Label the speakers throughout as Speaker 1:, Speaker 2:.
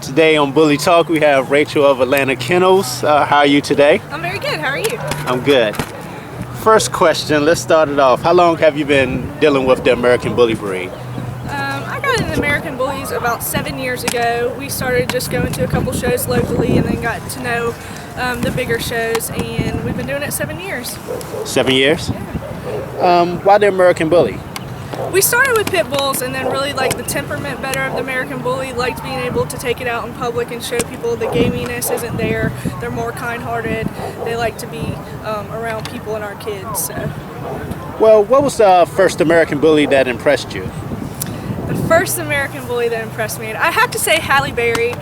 Speaker 1: Today on Bully Talk, we have Racheal of Atlanta Kennels. How are you today?
Speaker 2: I'm very good. How are you?
Speaker 1: I'm good. First question, let's start it off. How long have you been dealing with the American Bully breed?
Speaker 2: I got into American Bullies about 7 years ago. We started just going to a couple shows locally and then got to know the bigger shows, and we've been doing it 7 years.
Speaker 1: 7 years?
Speaker 2: Yeah.
Speaker 1: Why the American Bully?
Speaker 2: We started with pit bulls and then really liked the temperament better of the American Bully, liked being able to take it out in public and show people the gaminess isn't there. They're more kind-hearted. They like to be around people and our kids. So.
Speaker 1: Well, what was the first American Bully that impressed you?
Speaker 2: The first American Bully that impressed me, I have to say Halle Berry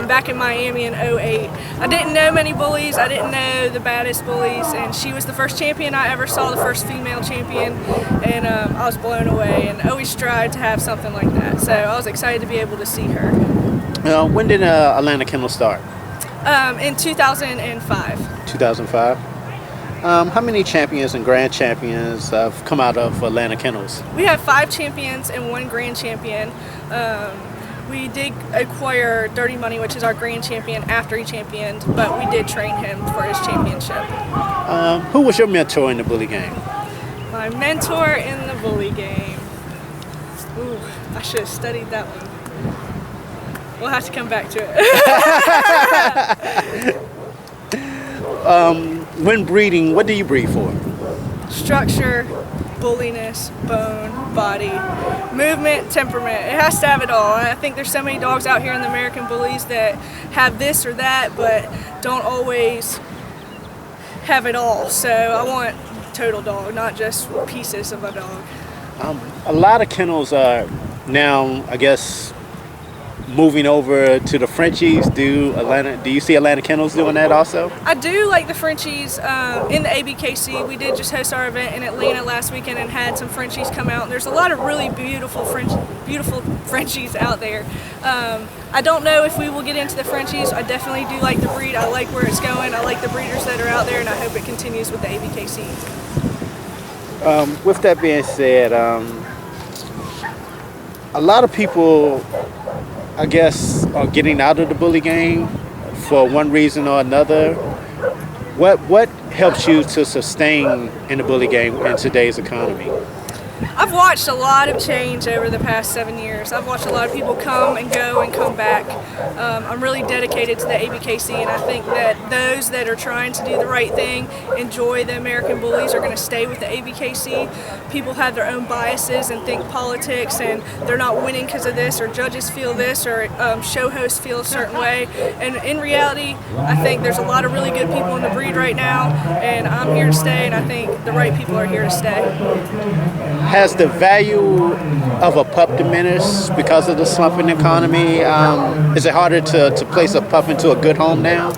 Speaker 2: back in Miami in '08. I didn't know many bullies, I didn't know the baddest bullies, and she was the first champion I ever saw, the first female champion, and I was blown away and always tried to have something like that. So I was excited to be able to see her.
Speaker 1: When did Atlanta Kennels start?
Speaker 2: In 2005.
Speaker 1: 2005? How many champions and grand champions have come out of Atlanta Kennels?
Speaker 2: We have 5 champions and 1 grand champion. We did acquire Dirty Money, which is our grand champion, after he championed, but we did train him for his championship.
Speaker 1: Who was your mentor in the bully game?
Speaker 2: My mentor in the bully game. Ooh, I should have studied that one. We'll have to come back to it.
Speaker 1: When breeding, what do you breed for?
Speaker 2: Structure, bulliness, bone, body, movement, temperament. It has to have it all. I think there's so many dogs out here in the American Bullies that have this or that, but don't always have it all. So I want total dog, not just pieces of a dog.
Speaker 1: A lot of kennels are now, I guess, moving over to the Frenchies. Do you see Atlanta Kennels doing that also?
Speaker 2: I do like the Frenchies in the ABKC. We did just host our event in Atlanta last weekend and had some Frenchies come out. And there's a lot of really beautiful Frenchies out there. I don't know if we will get into the Frenchies. I definitely do like the breed. I like where it's going. I like the breeders that are out there, and I hope it continues with the ABKC.
Speaker 1: With that being said, a lot of people, I guess, are getting out of the bully game for one reason or another. What helps you to sustain in the bully game in today's economy?
Speaker 2: I've watched a lot of change over the past 7 years. I've watched a lot of people come and go and come back. I'm really dedicated to the ABKC, and I think that those that are trying to do the right thing, enjoy the American Bullies, are going to stay with the ABKC. People have their own biases and think politics, and they're not winning because of this, or judges feel this, or show hosts feel a certain way. And in reality, I think there's a lot of really good people in the breed right now, and I'm here to stay, and I think the right people are here to stay.
Speaker 1: Has the value of a pup diminished because of the slumping economy? Is it harder to place a pup into a good home now?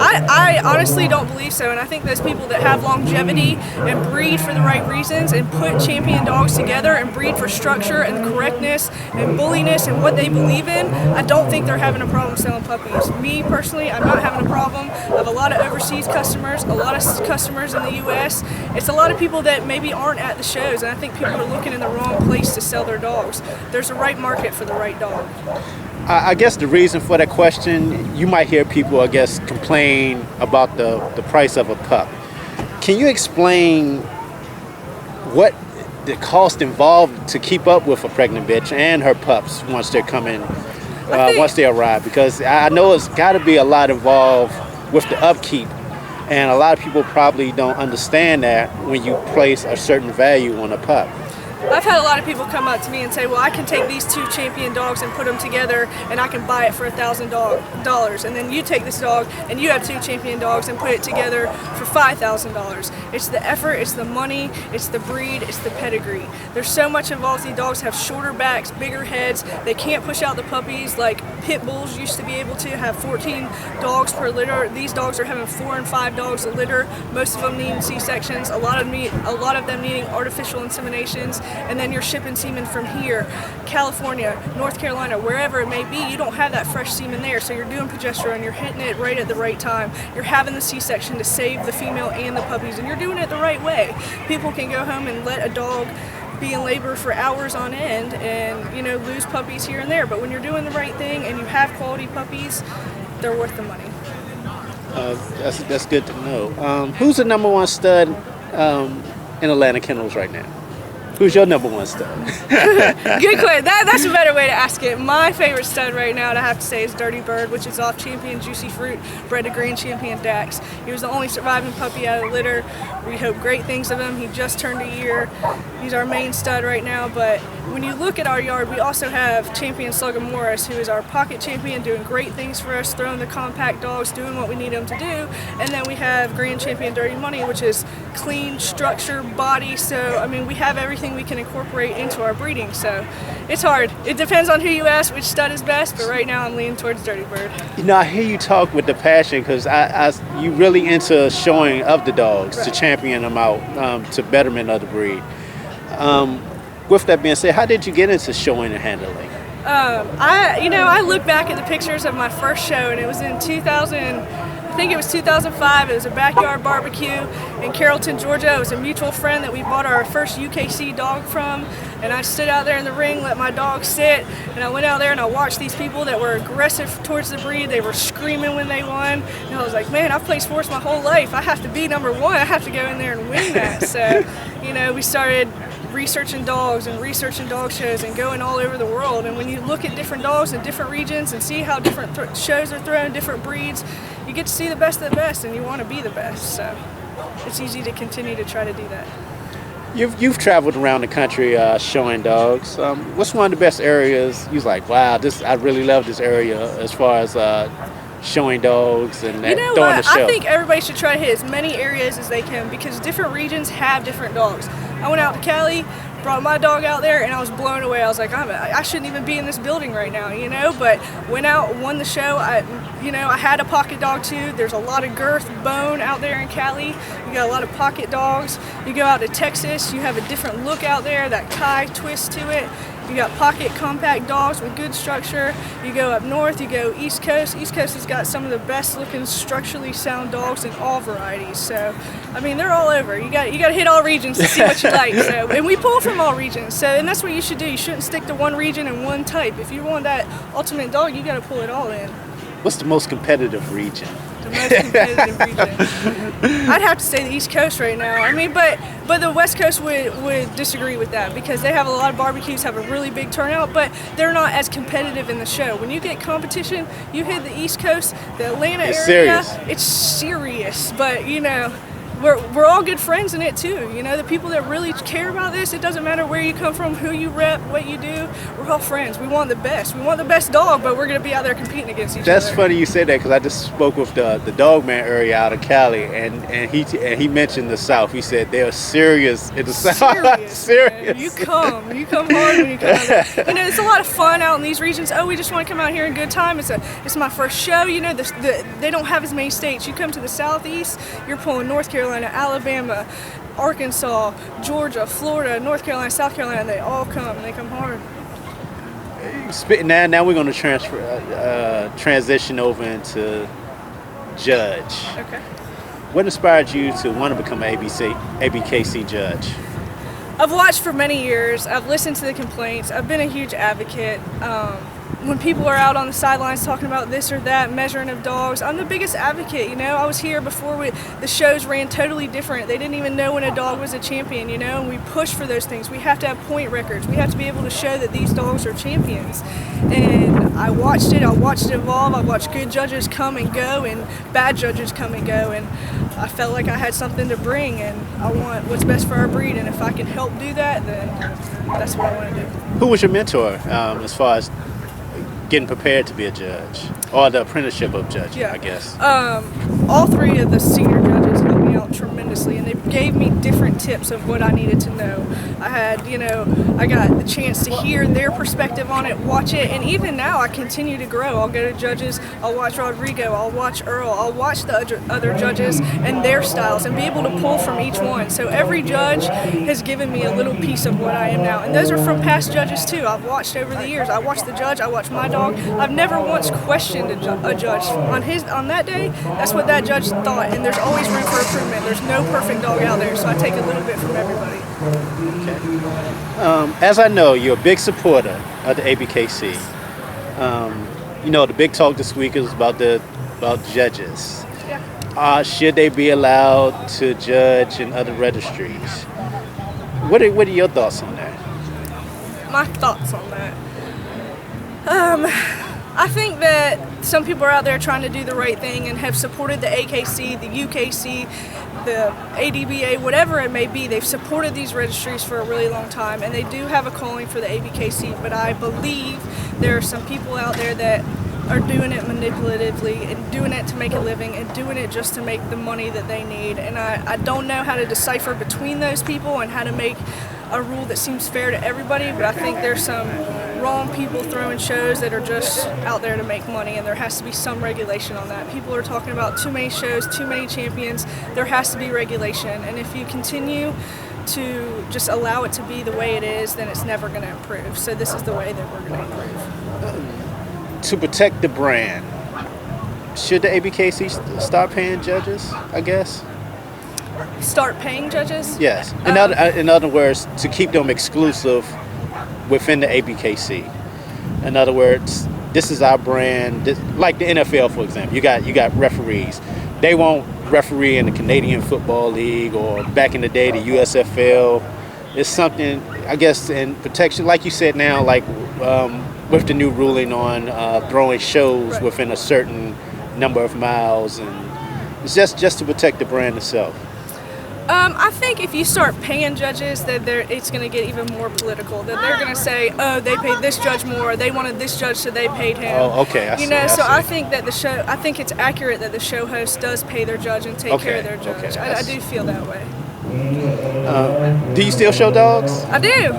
Speaker 2: I honestly don't believe so, and I think those people that have longevity and breed for the right reasons and put champion dogs together and breed for structure and correctness and bulliness and what they believe in, I don't think they're having a problem selling puppies. Me personally, I'm not having a problem. I have a lot of overseas customers, a lot of customers in the U.S. It's a lot of people that maybe aren't at the shows, and I think people are looking in the wrong place to sell their dogs. There's a right market for the right dog.
Speaker 1: I guess the reason for that question, you might hear people, I guess, complain about the price of a pup. Can you explain what the cost involved to keep up with a pregnant bitch and her pups once they're coming, once they arrive? Because I know it's got to be a lot involved with the upkeep, and a lot of people probably don't understand that when you place a certain value on a pup.
Speaker 2: I've had a lot of people come up to me and say, well, I can take these 2 champion dogs and put them together and I can buy it for $1,000. And then you take this dog and you have 2 champion dogs and put it together for $5,000. It's the effort, it's the money, it's the breed, it's the pedigree. There's so much involved. These dogs have shorter backs, bigger heads. They can't push out the puppies like pit bulls used to be able to have 14 dogs per litter. These dogs are having 4 and 5 dogs a litter. Most of them needing C-sections, a lot of them needing artificial inseminations. And then you're shipping semen from here, California, North Carolina, wherever it may be. You don't have that fresh semen there, so you're doing progesterone, you're hitting it right at the right time. You're having the C-section to save the female and the puppies, and you're doing it the right way. People can go home and let a dog be in labor for hours on end and, you know, lose puppies here and there. But when you're doing the right thing and you have quality puppies, they're worth the money.
Speaker 1: That's good to know. Who's the number one stud in Atlanta Kennels right now? Who's your number one stud?
Speaker 2: Good question. That's a better way to ask it. My favorite stud right now, I have to say, is Dirty Bird, which is off Champion Juicy Fruit, bred to Grand Champion Dax. He was the only surviving puppy out of the litter. We hope great things of him. He just turned a year. He's our main stud right now, but when you look at our yard, we also have Champion Slugger Morris, who is our pocket champion, doing great things for us, throwing the compact dogs, doing what we need them to do. And then we have Grand Champion Dirty Money, which is clean structure, body. So, I mean, we have everything we can incorporate into our breeding. So it's hard. It depends on who you ask which stud is best, but right now I'm leaning towards Dirty Bird.
Speaker 1: You know, I hear you talk with the passion because you really into showing of the dogs, right, to champion them out, to betterment of the breed. With that being said, how did you get into showing and handling?
Speaker 2: I look back at the pictures of my first show, and it was in 2005. It was a backyard barbecue in Carrollton, Georgia. It was a mutual friend that we bought our first UKC dog from, and I stood out there in the ring, let my dog sit, and I went out there and I watched these people that were aggressive towards the breed. They were screaming when they won, and I was like, man, I've played sports my whole life. I have to be number one. I have to go in there and win that. So, we started researching dogs and researching dog shows and going all over the world. And when you look at different dogs in different regions and see how different shows are thrown, different breeds, you get to see the best of the best, and you want to be the best. So it's easy to continue to try to do that.
Speaker 1: You've traveled around the country showing dogs. What's one of the best areas you're like, wow, I really love this area as far as showing dogs and throwing the show?
Speaker 2: I think everybody should try to hit as many areas as they can because different regions have different dogs. I went out to Cali, brought my dog out there, and I was blown away. I was like, I shouldn't even be in this building right now, but went out, won the show. I had a pocket dog too. There's a lot of girth, bone out there in Cali. You got a lot of pocket dogs. You go out to Texas, you have a different look out there, that Kai twist to it. You got pocket compact dogs with good structure. You go up north, you go East Coast. East Coast has got some of the best looking structurally sound dogs in all varieties. So, I mean, they're all over. You got to hit all regions to see what you like. So, and we pull from all regions. So, and that's what you should do. You shouldn't stick to one region and one type. If you want that ultimate dog, you got to pull it all in.
Speaker 1: What's the most competitive region?
Speaker 2: The most competitive region. I'd have to say the East Coast right now. I mean, but the West Coast would disagree with that because they have a lot of barbecues, have a really big turnout, but they're not as competitive in the show. When you get competition, you hit the East Coast, the Atlanta area.
Speaker 1: Serious.
Speaker 2: It's serious, but we're all good friends in it too. The people that really care about this, it doesn't matter where you come from, who you rep, what you do, we're all friends. We want the best. We want the best dog, but we're going to be out there competing against each other.
Speaker 1: That's funny you said that because I just spoke with the Dogman area out of Cali, and he mentioned the South. He said they're serious in the South. Serious.
Speaker 2: You come hard when you come out there. It's a lot of fun out in these regions. Oh, we just want to come out here and good time. It's my first show. They don't have as many states. You come to the Southeast, you're pulling North Carolina, Alabama, Arkansas, Georgia, Florida, North Carolina, South Carolina. They all come and they come hard.
Speaker 1: Now we're going to transition over into judge.
Speaker 2: Okay.
Speaker 1: What inspired you to want to become an ABKC judge?
Speaker 2: I've watched for many years. I've listened to the complaints. I've been a huge advocate. When people are out on the sidelines talking about this or that, measuring of dogs, I'm the biggest advocate. I was here before the shows ran totally different. They didn't even know when a dog was a champion, and we push for those things. We have to have point records. We have to be able to show that these dogs are champions. And I watched it evolve. I watched good judges come and go and bad judges come and go, and I felt like I had something to bring, and I want what's best for our breed, and if I can help do that, then that's what I want to do.
Speaker 1: Who was your mentor as far as getting prepared to be a judge, or the apprenticeship of judging, I guess?
Speaker 2: All three of the senior judges helped me out tremendously, and they gave me different tips of what I needed to know. I got the chance to hear their perspective on it, watch it, and even now I continue to grow. I'll go to judges, I'll watch Rodrigo, I'll watch Earl, I'll watch the other judges and their styles and be able to pull from each one. So every judge has given me a little piece of what I am now, and those are from past judges too. I've watched over the years. I watched the judge, I watched my dog. I've never once questioned a judge. On that day, that's what that judge thought, and there's always room for improvement. There's no perfect dog out there, so I take a little bit from everybody.
Speaker 1: As I know, you're a big supporter of the ABKC. The big talk this week is about judges.
Speaker 2: Yeah.
Speaker 1: Should they be allowed to judge in other registries? What are your thoughts on that?
Speaker 2: My thoughts on that. I think that some people are out there trying to do the right thing and have supported the AKC, the UKC, the ADBA, whatever it may be. They've supported these registries for a really long time, and they do have a calling for the ABKC, but I believe there are some people out there that are doing it manipulatively and doing it to make a living and doing it just to make the money that they need. And I don't know how to decipher between those people and how to make a rule that seems fair to everybody, but I think there's some wrong people throwing shows that are just out there to make money, and there has to be some regulation on that. People are talking about too many shows, too many champions. There has to be regulation, and if you continue to just allow it to be the way it is, then it's never going to improve. So this is the way that we're going to improve.
Speaker 1: To protect the brand, should the ABKC start paying judges, I guess?
Speaker 2: Start paying judges?
Speaker 1: Yes. In other words, to keep them exclusive within the ABKC. In other words, this is our brand. Like the NFL, for example, you got referees. They won't referee in the Canadian Football League or back in the day the USFL. It's something, I guess, in protection, like you said now, like with the new ruling on throwing shows
Speaker 2: Right.
Speaker 1: within a certain number of miles, and it's just to protect the brand itself.
Speaker 2: I think if you start paying judges, that it's going to get even more political. That they're going to say, "Oh, they paid this judge more. They wanted this judge, so they paid him."
Speaker 1: Oh, okay. I see.
Speaker 2: I think that I think it's accurate that the show host does pay their judge and take care of their judge.
Speaker 1: Okay.
Speaker 2: I do feel that way.
Speaker 1: Do you still show dogs?
Speaker 2: I do.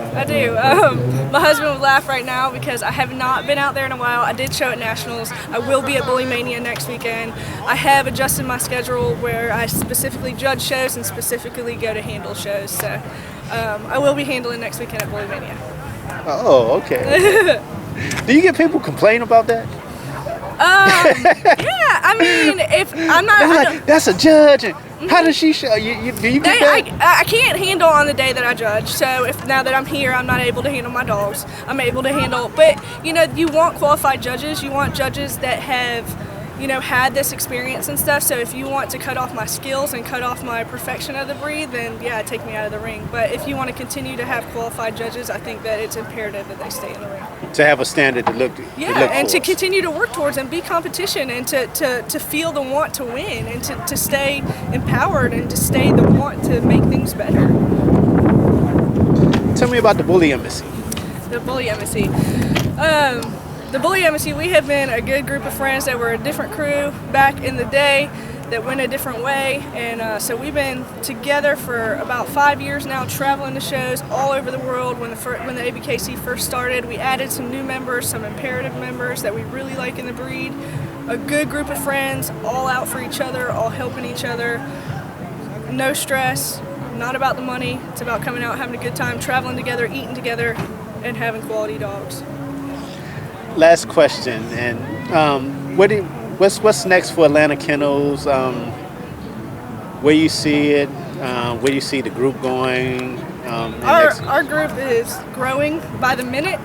Speaker 2: My husband would laugh right now because I have not been out there in a while. I did show at Nationals. I will be at Bully Mania next weekend. I have adjusted my schedule where I specifically judge shows and specifically go to handle shows. So I will be handling next weekend at Bully Mania.
Speaker 1: Oh, okay. Do you get people complain about that?
Speaker 2: Yeah, I mean, if I'm not,
Speaker 1: That's a judge. And how does she show? Do you get that?
Speaker 2: I can't handle on the day that I judge. So now that I'm here, I'm not able to handle my dogs. I'm able to handle, but you want qualified judges. You want judges that have, had this experience and stuff. So if you want to cut off my skills and cut off my perfection of the breed, then yeah, take me out of the ring. But if you want to continue to have qualified judges, I think that it's imperative that they stay in the ring.
Speaker 1: To have a standard to look.
Speaker 2: And to continue to work towards and be competition and to feel the want to win and to stay empowered and to stay the want to make things better.
Speaker 1: Tell me about the Bully Embassy.
Speaker 2: The Bully Embassy. The Bully Embassy, we have been a good group of friends that were a different crew back in the day that went a different way, and so we've been together for about 5 years now, traveling to shows all over the world. When the ABKC first started, we added some new members, some imperative members that we really like in the breed. A good group of friends, all out for each other, all helping each other. No stress, not about the money. It's about coming out, having a good time, traveling together, eating together, and having quality dogs.
Speaker 1: Last question, and what's next for Atlanta Kennels? Where you see it? Where do you see the group going?
Speaker 2: Our group is growing by the minute.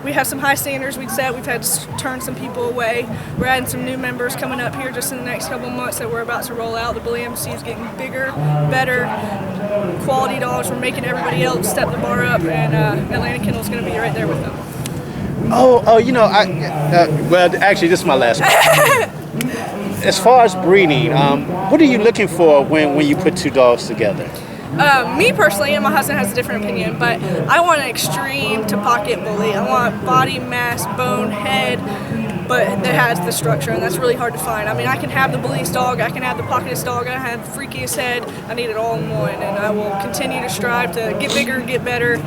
Speaker 2: We have some high standards we've set. We've had to turn some people away. We're adding some new members coming up here just in the next couple months that we're about to roll out. The Bully Embassy is getting bigger, better, quality dogs. We're making everybody else step the bar up, and Atlanta Kennels is going to be right there with them.
Speaker 1: Well, actually, this is my last question. As far as breeding, what are you looking for when you put two dogs together?
Speaker 2: Me personally, and my husband has a different opinion, but I want an extreme to pocket bully. I want body, mass, bone, head, but that has the structure, and that's really hard to find. I mean, I can have the bulliest dog, I can have the pocketest dog, I have the freakiest head. I need it all in one, and I will continue to strive to get bigger, get better,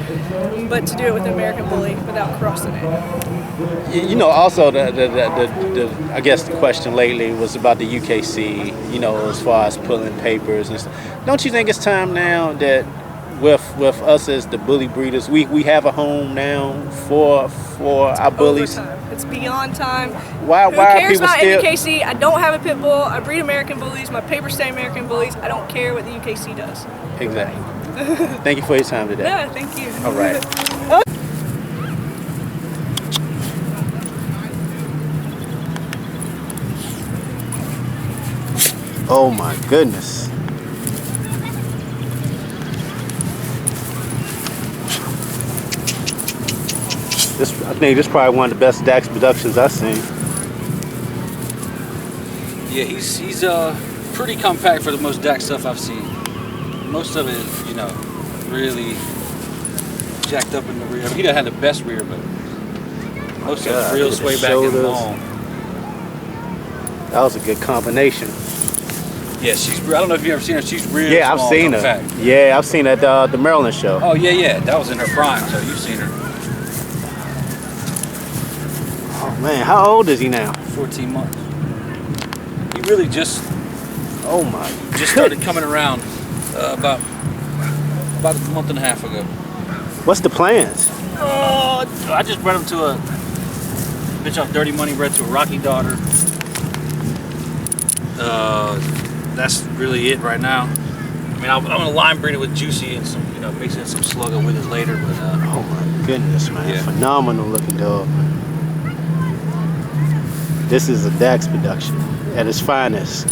Speaker 2: but to do it with the American Bully without crossing it.
Speaker 1: Also I guess the question lately was about the UKC, as far as pulling papers and stuff. Don't you think it's time now that with us as the bully breeders, we have a home now for our bullies?
Speaker 2: It's beyond time.
Speaker 1: Why
Speaker 2: Who
Speaker 1: are
Speaker 2: cares
Speaker 1: people
Speaker 2: about
Speaker 1: still?
Speaker 2: UKC? I don't have a pit bull. I breed American bullies. My papers say American bullies. I don't care what the UKC does.
Speaker 1: Exactly. Thank you for your time today.
Speaker 2: Yeah, thank you.
Speaker 1: All right. Oh my goodness. I think this is probably one of the best Dax productions I've seen.
Speaker 3: Yeah, he's pretty compact for the most DAC stuff I've seen. Most of it is, you know, really jacked up in the rear. I mean, he doesn't have the best rear, but most of it's real sway back and long.
Speaker 1: That was a good combination.
Speaker 3: Yeah, I don't know if you've ever seen her. She's real
Speaker 1: Yeah, I've
Speaker 3: small,
Speaker 1: seen her.
Speaker 3: compact.
Speaker 1: Yeah, I've seen her at the Maryland show.
Speaker 3: Oh, yeah. That was in her prime, so you've seen her.
Speaker 1: Oh man, how old is he now?
Speaker 3: 14 months. He really just started coming around about a month and a half ago.
Speaker 1: What's the plans?
Speaker 3: I just bred him to a bitch off Dirty Money, bred to a Rocky daughter. That's really it right now. I mean, I'm gonna line breed it with Juicy and some, you know, mix in some Slugger with it later. But
Speaker 1: oh my goodness, man!
Speaker 3: Yeah.
Speaker 1: Phenomenal looking dog. This is a Dax production at its finest.